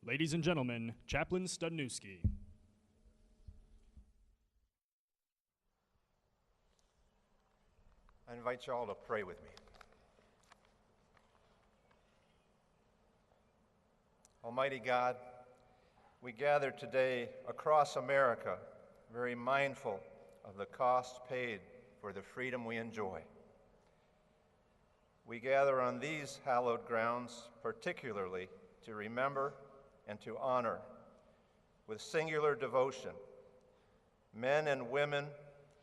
Ladies and gentlemen, Chaplain Studniewski. I invite you all to pray with me. Almighty God, we gather today across America, very mindful of the cost paid for the freedom we enjoy. We gather on these hallowed grounds particularly to remember and to honor with singular devotion men and women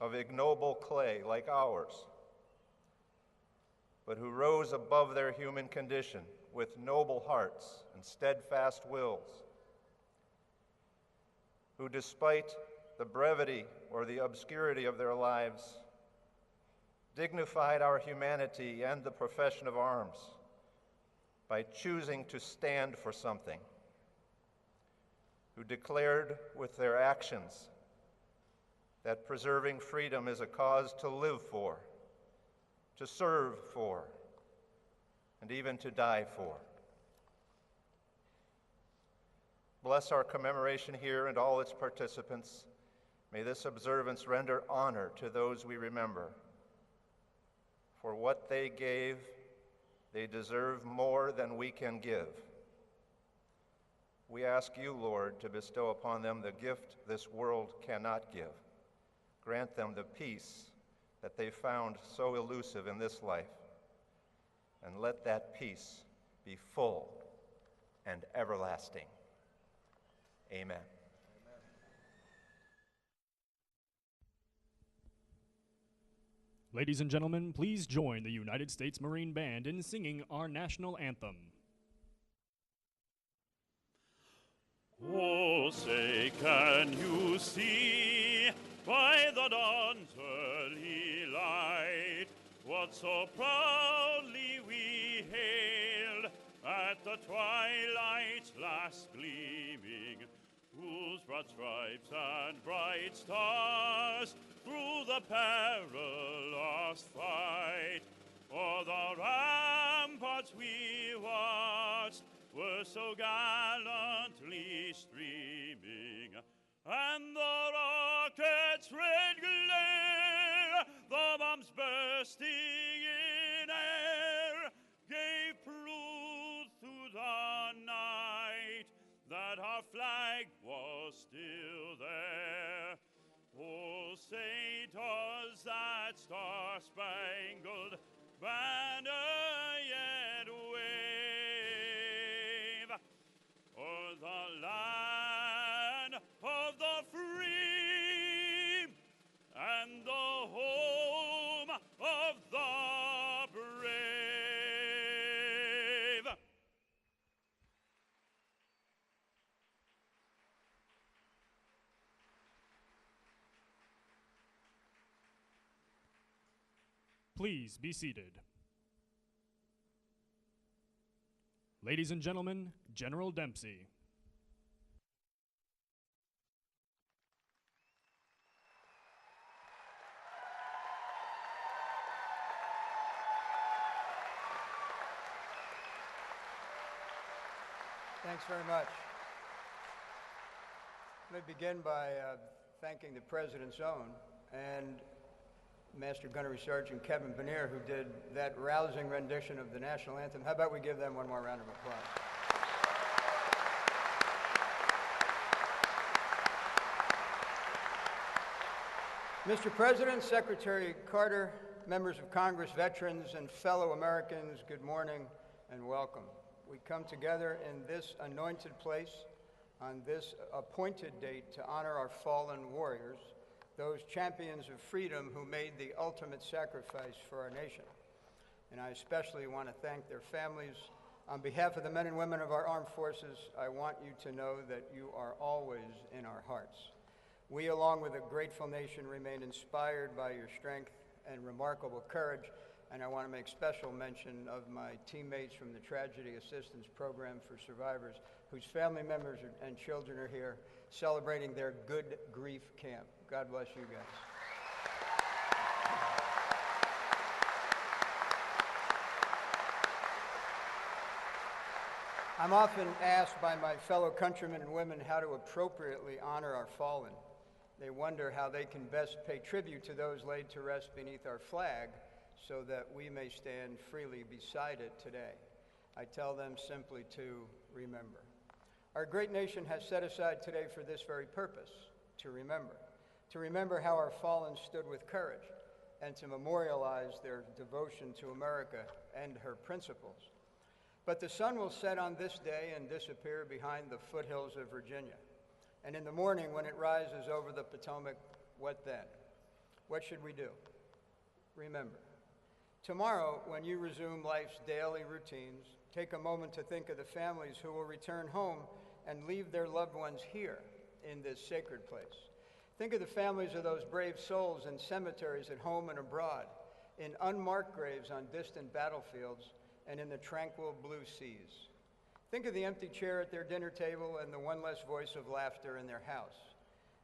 of ignoble clay like ours, but who rose above their human condition with noble hearts and steadfast wills, who despite the brevity or the obscurity of their lives dignified our humanity and the profession of arms by choosing to stand for something, who declared with their actions that preserving freedom is a cause to live for, to serve for, and even to die for. Bless our commemoration here and all its participants. May this observance render honor to those we remember. For what they gave, they deserve more than we can give. We ask you, Lord, to bestow upon them the gift this world cannot give. Grant them the peace that they found so elusive in this life, and let that peace be full and everlasting. Amen. Ladies and gentlemen, please join the United States Marine Band in singing our national anthem. Oh, say, can you see by the dawn's early light what so proudly we hailed at the twilight's last gleaming, whose broad stripes and bright stars through the perilous fight o'er the ramparts we watched were so gallantly streaming, and the rocket's red glare, the bombs bursting in air, gave proof through the night that our flag was still there. Oh, say does that star-spangled banner yet wave o'er the land of the free and the home of the brave? Please be seated. Ladies and gentlemen, General Dempsey. Thanks very much. Let me begin by thanking the President's Own and Master Gunnery Sergeant Kevin Benier, who did that rousing rendition of the national anthem. How about we give them one more round of applause? Mr. President, Secretary Carter, members of Congress, veterans, and fellow Americans, good morning and welcome. We come together in this anointed place on this appointed date to honor our fallen warriors, those champions of freedom who made the ultimate sacrifice for our nation. And I especially want to thank their families. On behalf of the men and women of our armed forces, I want you to know that you are always in our hearts. We, along with a grateful nation, remain inspired by your strength and remarkable courage, and I want to make special mention of my teammates from the Tragedy Assistance Program for Survivors, whose family members and children are here celebrating their Good Grief Camp. God bless you guys. I'm often asked by my fellow countrymen and women how to appropriately honor our fallen. They wonder how they can best pay tribute to those laid to rest beneath our flag so that we may stand freely beside it today. I tell them simply to remember. Our great nation has set aside today for this very purpose, to remember how our fallen stood with courage, and to memorialize their devotion to America and her principles. But the sun will set on this day and disappear behind the foothills of Virginia. And in the morning, when it rises over the Potomac, what then? What should we do? Remember. Tomorrow, when you resume life's daily routines, take a moment to think of the families who will return home and leave their loved ones here in this sacred place. Think of the families of those brave souls in cemeteries at home and abroad, in unmarked graves on distant battlefields, and in the tranquil blue seas. Think of the empty chair at their dinner table and the one less voice of laughter in their house.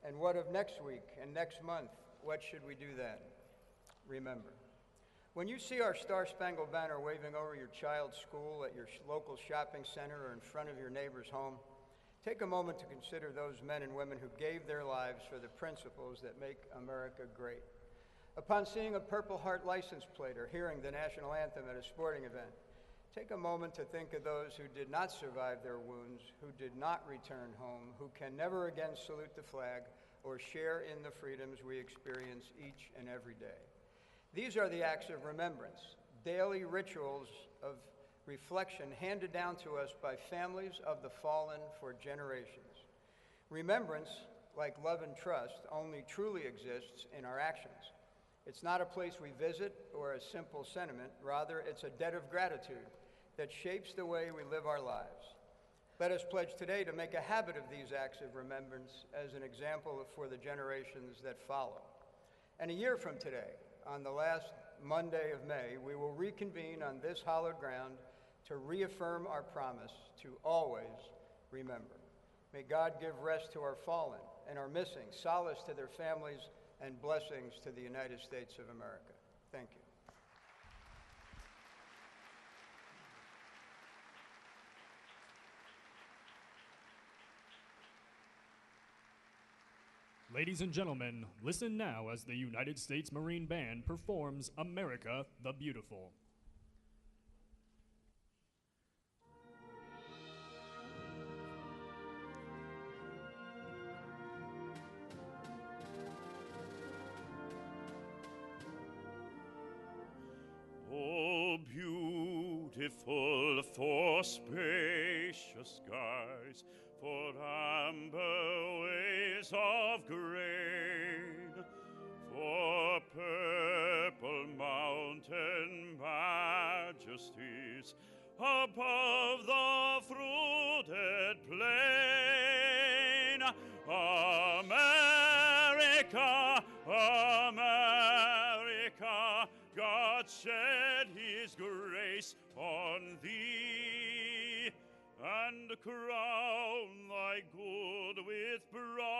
And what of next week and next month? What should we do then? Remember. When you see our Star-Spangled Banner waving over your child's school, at your local shopping center, or in front of your neighbor's home, take a moment to consider those men and women who gave their lives for the principles that make America great. Upon seeing a Purple Heart license plate or hearing the national anthem at a sporting event, take a moment to think of those who did not survive their wounds, who did not return home, who can never again salute the flag or share in the freedoms we experience each and every day. These are the acts of remembrance, daily rituals of reflection handed down to us by families of the fallen for generations. Remembrance, like love and trust, only truly exists in our actions. It's not a place we visit or a simple sentiment. Rather, it's a debt of gratitude that shapes the way we live our lives. Let us pledge today to make a habit of these acts of remembrance as an example for the generations that follow. And a year from today, on the last Monday of May, we will reconvene on this hallowed ground to reaffirm our promise to always remember. May God give rest to our fallen and our missing, solace to their families, and blessings to the United States of America. Thank you. Ladies and gentlemen, listen now as the United States Marine Band performs America the Beautiful. Oh, beautiful for spacious skies, for amber ways of grain, for purple mountain majesties above the fruited plain. America, America, God shed his grace on thee, and crown thy good with brotherhood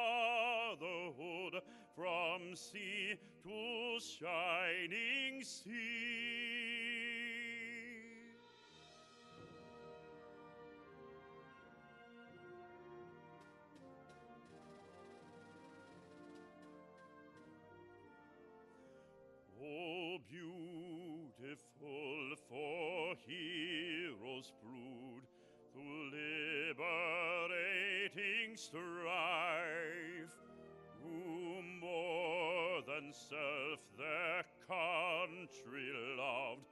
from sea to shining sea. Oh, beautiful for heroes brood, through liberating strife, who more than self their country loved,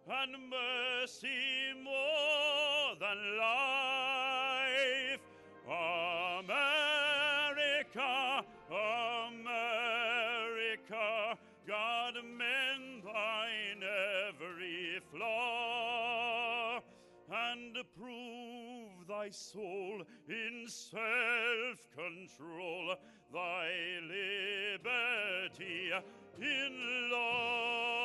and mercy more than life. America, America, God mend thine every flaw, and prove thy soul in self-control, thy liberty in law.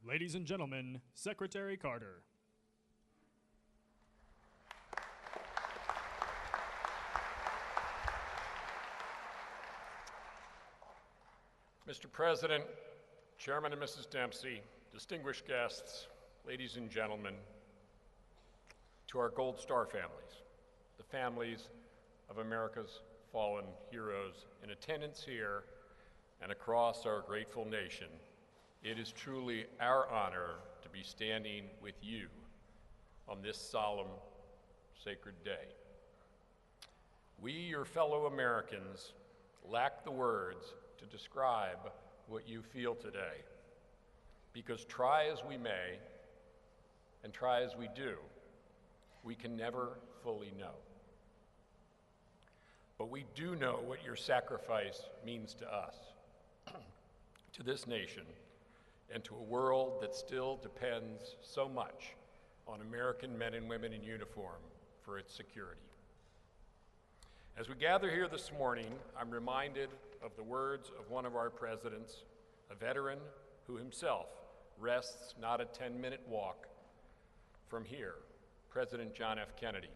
Ladies and gentlemen, Secretary Carter. Mr. President, Chairman and Mrs. Dempsey, distinguished guests, ladies and gentlemen, to our Gold Star families, the families of America's fallen heroes in attendance here and across our grateful nation, it is truly our honor to be standing with you on this solemn, sacred day. We, your fellow Americans, lack the words to describe what you feel today, because try as we may, and try as we do, we can never fully know. But we do know what your sacrifice means to us, to this nation, and to a world that still depends so much on American men and women in uniform for its security. As we gather here this morning, I'm reminded of the words of one of our presidents, a veteran who himself rests not a 10-minute walk from here, President John F. Kennedy.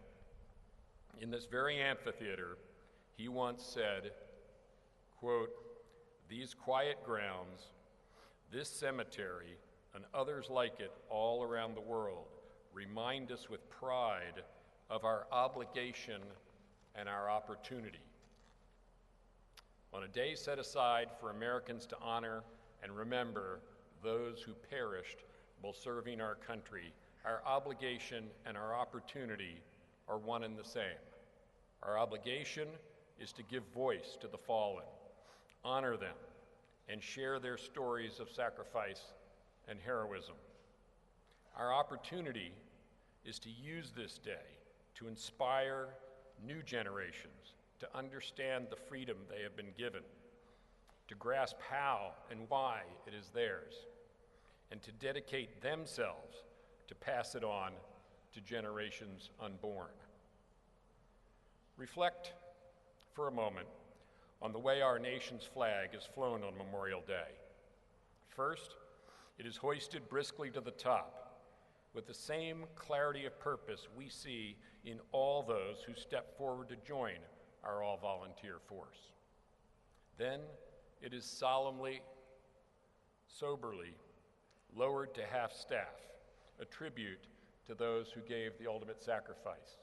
In this very amphitheater, he once said, quote, "These quiet grounds, this cemetery, and others like it all around the world remind us with pride of our obligation and our opportunity." On a day set aside for Americans to honor and remember those who perished while serving our country, our obligation and our opportunity are one and the same. Our obligation is to give voice to the fallen, honor them, and share their stories of sacrifice and heroism. Our opportunity is to use this day to inspire new generations to understand the freedom they have been given, to grasp how and why it is theirs, and to dedicate themselves to pass it on to generations unborn. Reflect for a moment on the way our nation's flag is flown on Memorial Day. First, it is hoisted briskly to the top with the same clarity of purpose we see in all those who step forward to join our all-volunteer force. Then it is solemnly, soberly lowered to half-staff, a tribute to those who gave the ultimate sacrifice.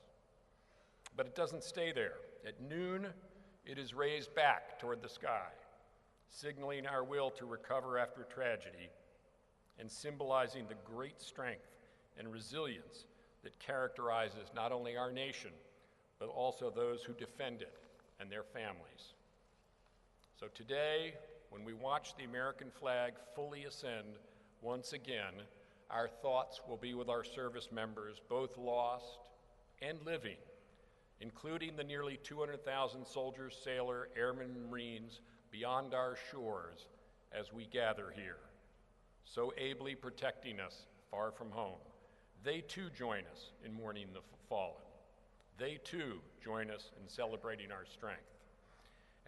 But it doesn't stay there. At noon, it is raised back toward the sky, signaling our will to recover after tragedy and symbolizing the great strength and resilience that characterizes not only our nation, but also those who defend it and their families. So today, when we watch the American flag fully ascend once again, our thoughts will be with our service members, both lost and living, including the nearly 200,000 soldiers, sailors, airmen, and Marines beyond our shores as we gather here, so ably protecting us far from home. They too join us in mourning the fallen. They too join us in celebrating our strength.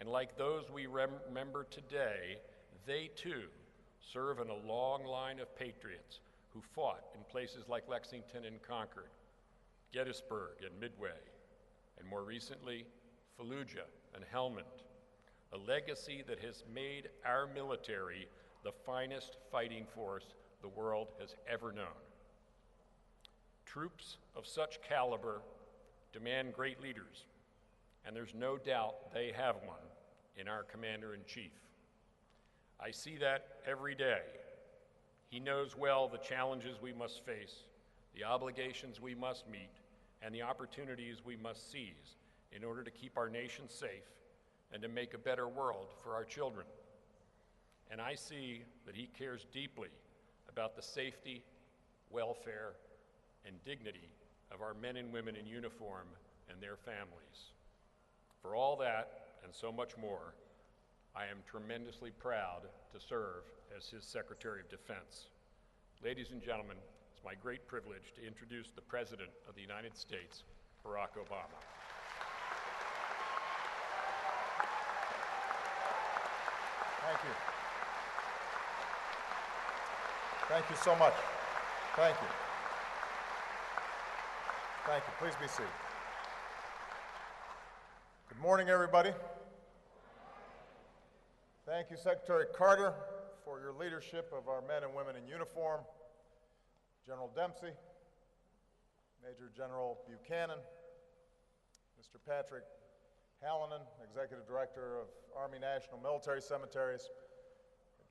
And like those we remember today, they too serve in a long line of patriots who fought in places like Lexington and Concord, Gettysburg and Midway, and more recently, Fallujah and Helmand, a legacy that has made our military the finest fighting force the world has ever known. Troops of such caliber demand great leaders, and there's no doubt they have one in our Commander-in-Chief. I see that every day. He knows well the challenges we must face, the obligations we must meet, and the opportunities we must seize in order to keep our nation safe and to make a better world for our children. And I see that he cares deeply about the safety, welfare, and dignity of our men and women in uniform and their families. For all that and so much more, I am tremendously proud to serve as his Secretary of Defense. Ladies and gentlemen, it's my great privilege to introduce the President of the United States, Barack Obama. Thank you. Thank you so much. Thank you. Thank you. Please be seated. Good morning, everybody. Thank you, Secretary Carter, for your leadership of our men and women in uniform, General Dempsey, Major General Buchanan, Mr. Patrick Hallinan, Executive Director of Army National Military Cemeteries,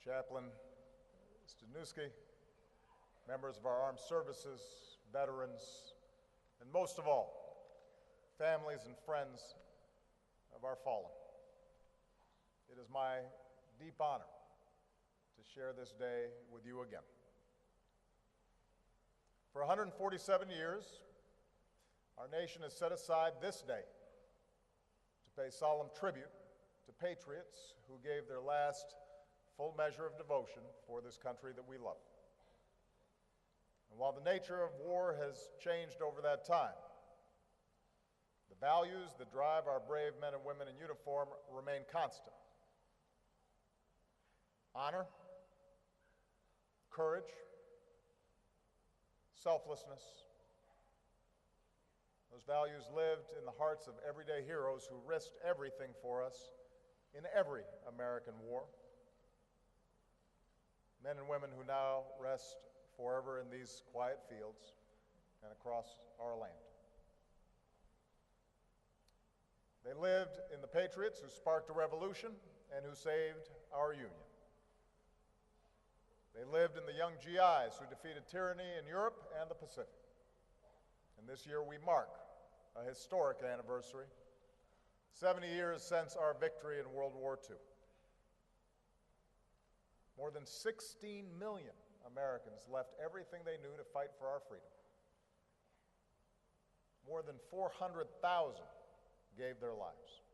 Chaplain Stanuski, members of our armed services, veterans, and most of all, families and friends of our fallen. It is my deep honor to share this day with you again. For 147 years, our nation has set aside this day to pay solemn tribute to patriots who gave their last full measure of devotion for this country that we love. And while the nature of war has changed over that time, the values that drive our brave men and women in uniform remain constant. Honor, courage, selflessness. Those values lived in the hearts of everyday heroes who risked everything for us in every American war. Men and women who now rest forever in these quiet fields and across our land. They lived in the patriots who sparked a revolution and who saved our Union. They lived in the young GIs who defeated tyranny in Europe and the Pacific. And this year we mark a historic anniversary, 70 years since our victory in World War II. More than 16 million Americans left everything they knew to fight for our freedom. More than 400,000 gave their lives.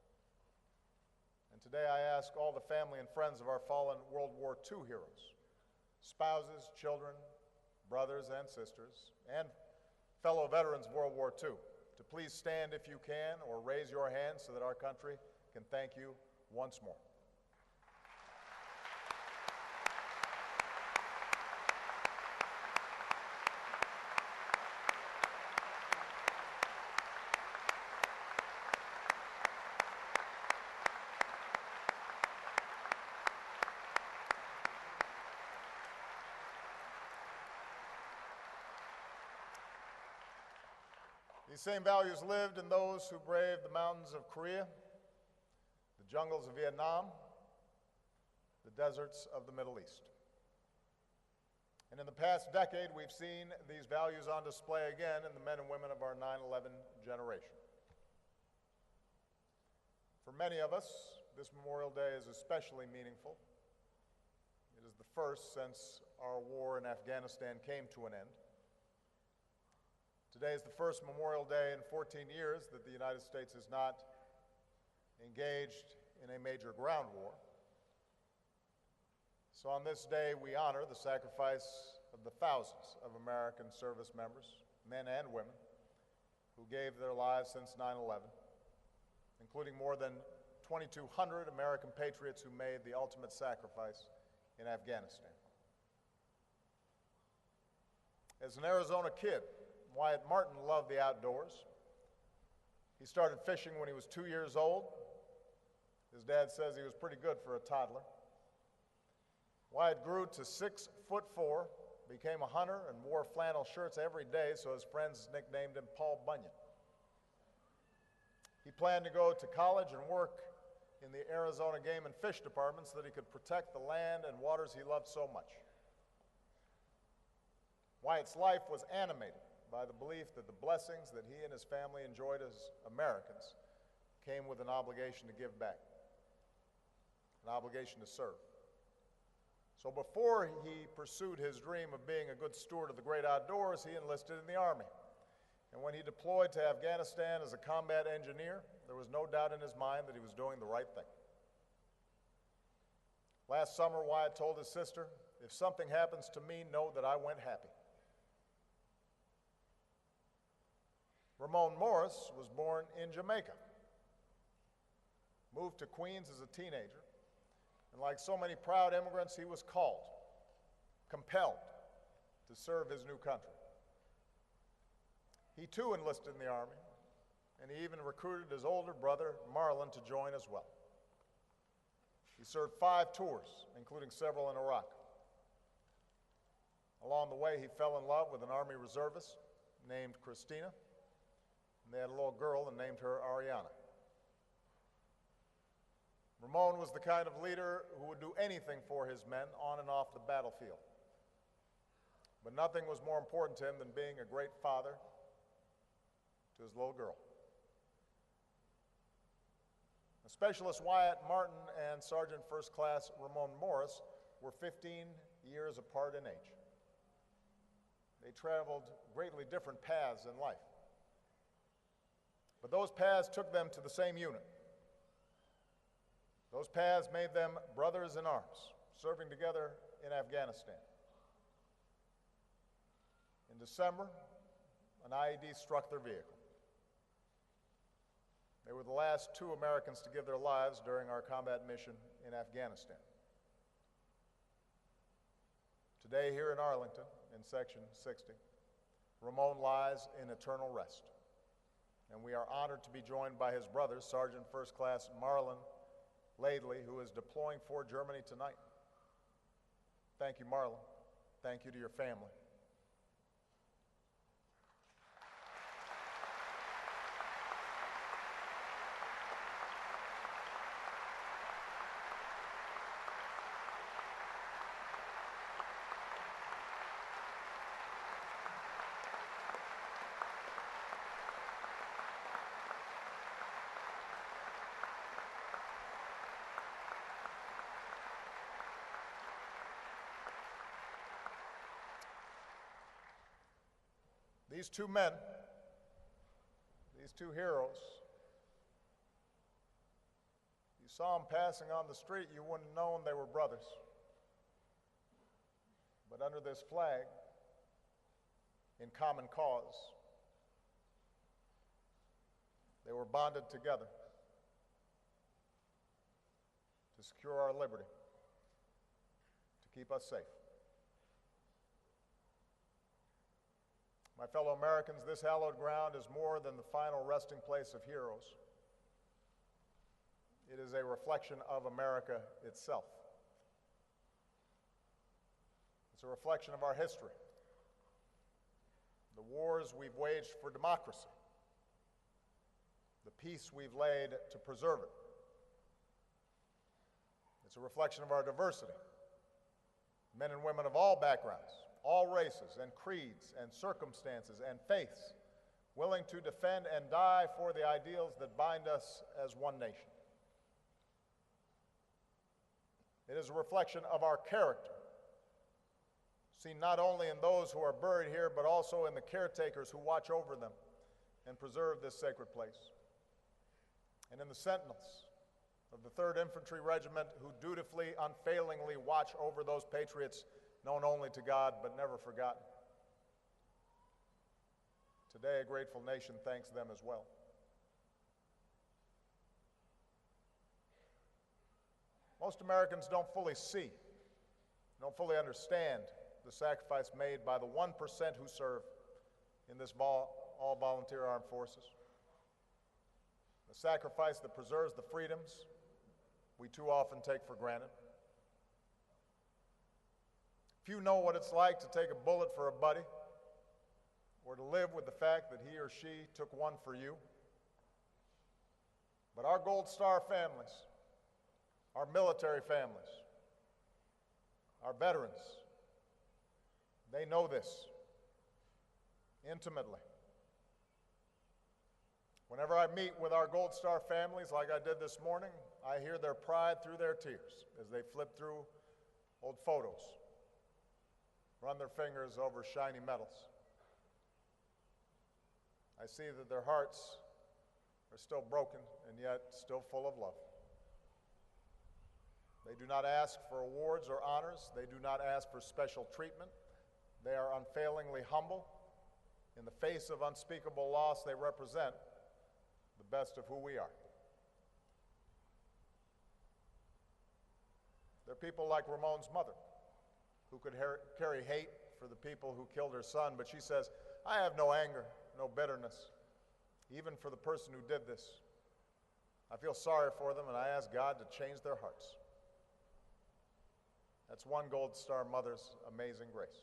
And today I ask all the family and friends of our fallen World War II heroes, spouses, children, brothers and sisters, and fellow veterans of World War II, to please stand if you can or raise your hands so that our country can thank you once more. These same values lived in those who braved the mountains of Korea, the jungles of Vietnam, the deserts of the Middle East. And in the past decade, we've seen these values on display again in the men and women of our 9/11 generation. For many of us, this Memorial Day is especially meaningful. It is the first since our war in Afghanistan came to an end. Today is the first Memorial Day in 14 years that the United States is not engaged in a major ground war. So on this day, we honor the sacrifice of the thousands of American service members, men and women, who gave their lives since 9/11, including more than 2,200 American patriots who made the ultimate sacrifice in Afghanistan. As an Arizona kid, Wyatt Martin loved the outdoors. He started fishing when he was 2 years old. His dad says he was pretty good for a toddler. Wyatt grew to 6'4", became a hunter, and wore flannel shirts every day, so his friends nicknamed him Paul Bunyan. He planned to go to college and work in the Arizona Game and Fish Department so that he could protect the land and waters he loved so much. Wyatt's life was animated by the belief that the blessings that he and his family enjoyed as Americans came with an obligation to give back, an obligation to serve. So before he pursued his dream of being a good steward of the great outdoors, he enlisted in the Army. And when he deployed to Afghanistan as a combat engineer, there was no doubt in his mind that he was doing the right thing. Last summer, Wyatt told his sister, "If something happens to me, know that I went happy." Ramon Morris was born in Jamaica, moved to Queens as a teenager, and like so many proud immigrants, he was called, compelled, to serve his new country. He too enlisted in the Army, and he even recruited his older brother, Marlon, to join as well. He served 5 tours, including several in Iraq. Along the way, he fell in love with an Army reservist named Christina, and they had a little girl and named her Ariana. Ramon was the kind of leader who would do anything for his men on and off the battlefield. But nothing was more important to him than being a great father to his little girl. Specialist Wyatt Martin and Sergeant First Class Ramon Morris were 15 years apart in age. They traveled greatly different paths in life. But those paths took them to the same unit. Those paths made them brothers in arms, serving together in Afghanistan. In December, an IED struck their vehicle. They were the last 2 Americans to give their lives during our combat mission in Afghanistan. Today, here in Arlington, in Section 60, Ramon lies in eternal rest, and we are honored to be joined by his brother, Sergeant First Class Marlon Laidley, who is deploying for Germany tonight. Thank you, Marlon. Thank you to your family. These 2 men, these 2 heroes, you saw them passing on the street, you wouldn't have known they were brothers. But under this flag, in common cause, they were bonded together to secure our liberty, to keep us safe. My fellow Americans, this hallowed ground is more than the final resting place of heroes. It is a reflection of America itself. It's a reflection of our history, the wars we've waged for democracy, the peace we've laid to preserve it. It's a reflection of our diversity, men and women of all backgrounds, all races and creeds and circumstances and faiths, willing to defend and die for the ideals that bind us as one nation. It is a reflection of our character, seen not only in those who are buried here, but also in the caretakers who watch over them and preserve this sacred place, and in the sentinels of the 3rd Infantry Regiment who dutifully, unfailingly watch over those patriots known only to God, but never forgotten. Today, a grateful nation thanks them as well. Most Americans don't fully see, don't fully understand the sacrifice made by the 1% who serve in this all-volunteer armed forces. The sacrifice that preserves the freedoms we too often take for granted. Few know what it's like to take a bullet for a buddy, or to live with the fact that he or she took one for you. But our Gold Star families, our military families, our veterans, they know this intimately. Whenever I meet with our Gold Star families, like I did this morning, I hear their pride through their tears as they flip through old photos, run their fingers over shiny medals. I see that their hearts are still broken and yet still full of love. They do not ask for awards or honors. They do not ask for special treatment. They are unfailingly humble. In the face of unspeakable loss, they represent the best of who we are. They're people like Ramon's mother, who could carry hate for the people who killed her son, but she says, I have no anger, no bitterness, even for the person who did this. I feel sorry for them, and I ask God to change their hearts. That's one Gold Star mother's amazing grace.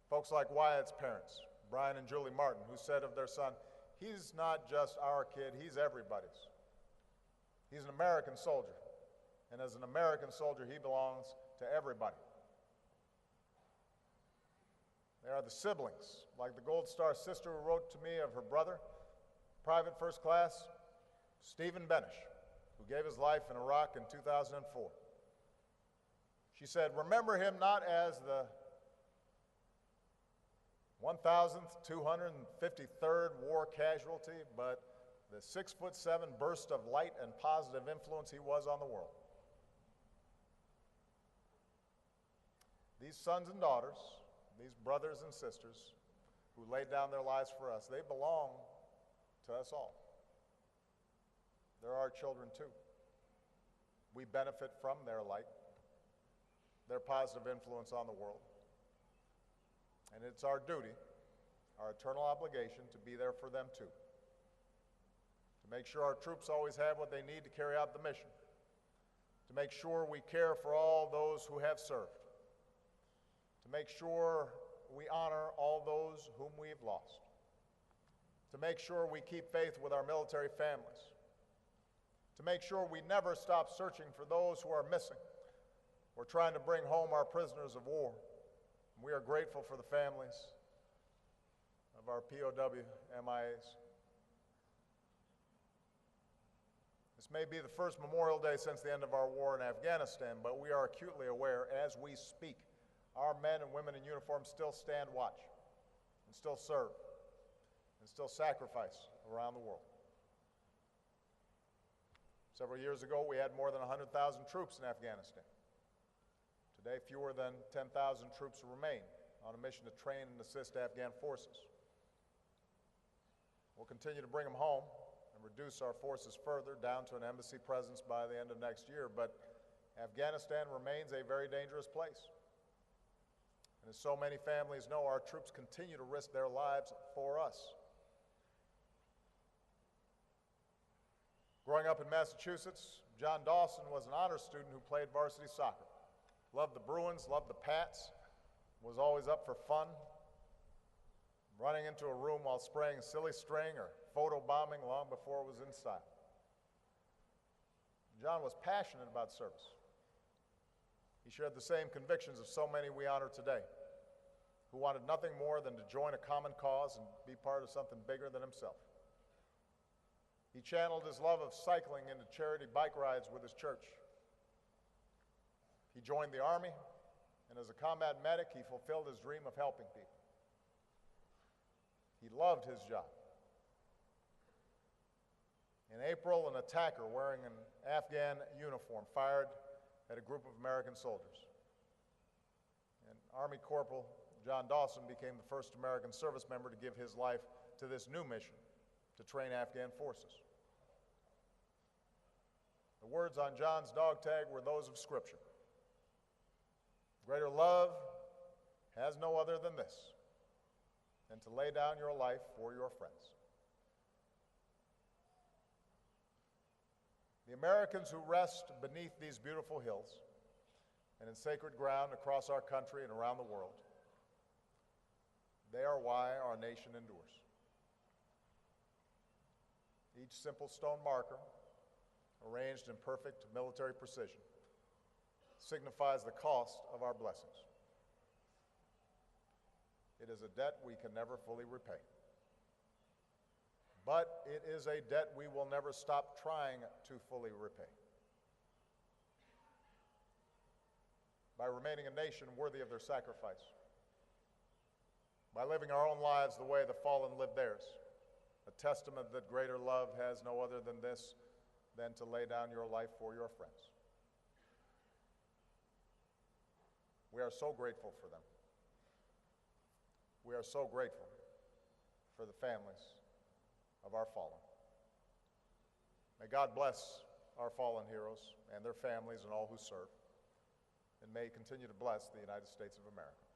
Folks like Wyatt's parents, Brian and Julie Martin, who said of their son, he's not just our kid, he's everybody's. He's an American soldier, and as an American soldier, he belongs to everybody. There are the siblings, like the Gold Star sister who wrote to me of her brother, Private First Class Stephen Benish, who gave his life in Iraq in 2004. She said, remember him not as the 1,253rd war casualty, but the 6'7" burst of light and positive influence he was on the world. These sons and daughters, these brothers and sisters who laid down their lives for us, they belong to us all. They're our children too. We benefit from their light, their positive influence on the world. And it's our duty, our eternal obligation, to be there for them too. To make sure our troops always have what they need to carry out the mission. To make sure we care for all those who have served. To make sure we honor all those whom we've lost. To make sure we keep faith with our military families. To make sure we never stop searching for those who are missing or trying to bring home our prisoners of war. We are grateful for the families of our POW MIAs. This may be the first Memorial Day since the end of our war in Afghanistan, but we are acutely aware as we speak, our men and women in uniform still stand watch and still serve and still sacrifice around the world. Several years ago, we had more than 100,000 troops in Afghanistan. Today, fewer than 10,000 troops remain on a mission to train and assist Afghan forces. We'll continue to bring them home and reduce our forces further down to an embassy presence by the end of next year, but Afghanistan remains a very dangerous place. And as so many families know, our troops continue to risk their lives for us. Growing up in Massachusetts, John Dawson was an honor student who played varsity soccer. Loved the Bruins, loved the Pats, was always up for fun, running into a room while spraying silly string or photo bombing long before it was in style. John was passionate about service. He shared the same convictions of so many we honor today, who wanted nothing more than to join a common cause and be part of something bigger than himself. He channeled his love of cycling into charity bike rides with his church. He joined the Army, and as a combat medic, he fulfilled his dream of helping people. He loved his job. In April, an attacker wearing an Afghan uniform fired at a group of American soldiers. And Army Corporal John Dawson became the first American service member to give his life to this new mission, to train Afghan forces. The words on John's dog tag were those of Scripture. Greater love has no other than this, than to lay down your life for your friends. The Americans who rest beneath these beautiful hills and in sacred ground across our country and around the world, they are why our nation endures. Each simple stone marker, arranged in perfect military precision, signifies the cost of our blessings. It is a debt we can never fully repay. But it is a debt we will never stop trying to fully repay. By remaining a nation worthy of their sacrifice. By living our own lives the way the fallen lived theirs. A testament that greater love has no other than this, than to lay down your life for your friends. We are so grateful for them. We are so grateful for the families of our fallen. May God bless our fallen heroes and their families and all who serve. and may continue to bless the United States of America.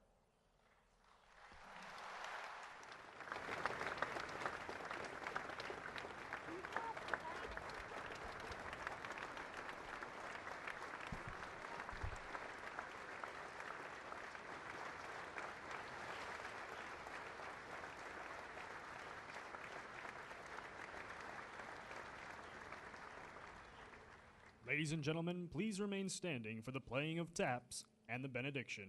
Ladies and gentlemen, please remain standing for the playing of taps and the benediction.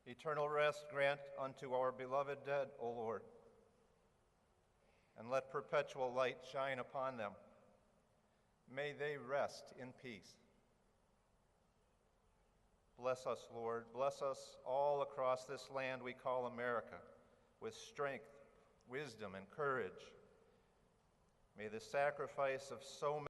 Eternal rest grant unto our beloved dead, O Lord, and let perpetual light shine upon them. May they rest in peace. Bless us, Lord. Bless us all across this land we call America with strength, wisdom, and courage. May the sacrifice of so many